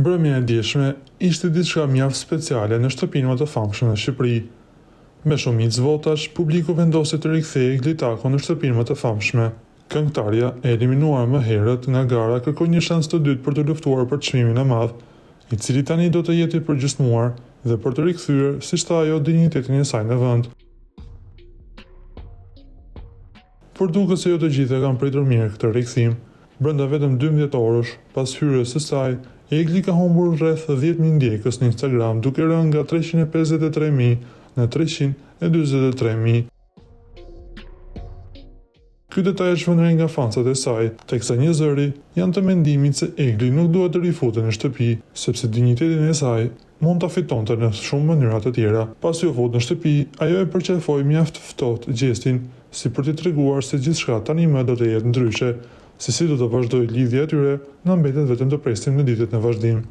Mbrëmja e dieshme ishte diçka mjaft speciale në shtëpinë më të famshme në Shqipëri. Me shumicë votash, publiku vendosi të rikthehej Glitakun në shtëpinë më të famshme. Këngëtarja e eliminuar më herët nga gara kërkoi një shans të dytë për të luftuar për çmimin e madh, i cili tani do të jetë i përgjysmuar dhe për të rikthyer, siç tha ajo, dinjitetin e saj në vend. Por duket se jo të gjithë e kanë pritur mirë këtë rikthim. Brenda vetëm 12 orësh pas hyrjes së saj, Egli ka humbur rreth 10.000 ndjekës në Instagram, duke rënë nga 353.000 në 343.000. Ky detaj është vënë re nga fansat e saj, teksa një zëri janë të mendimit se Egli nuk duhet të rifutet në shtëpi, sepse dinjitetin e saj mund ta fitonte në shumë mënyra të tjera. Pas u fut në shtëpi, ajo e përqafoi mjaft ftohtë gjestin, si për t'i treguar se gjithçka tani më do të jetë ndryshe. Se si do të vazhdojë lidhja e tyre, na mbetet vetëm të presim në ditët në vazhdim.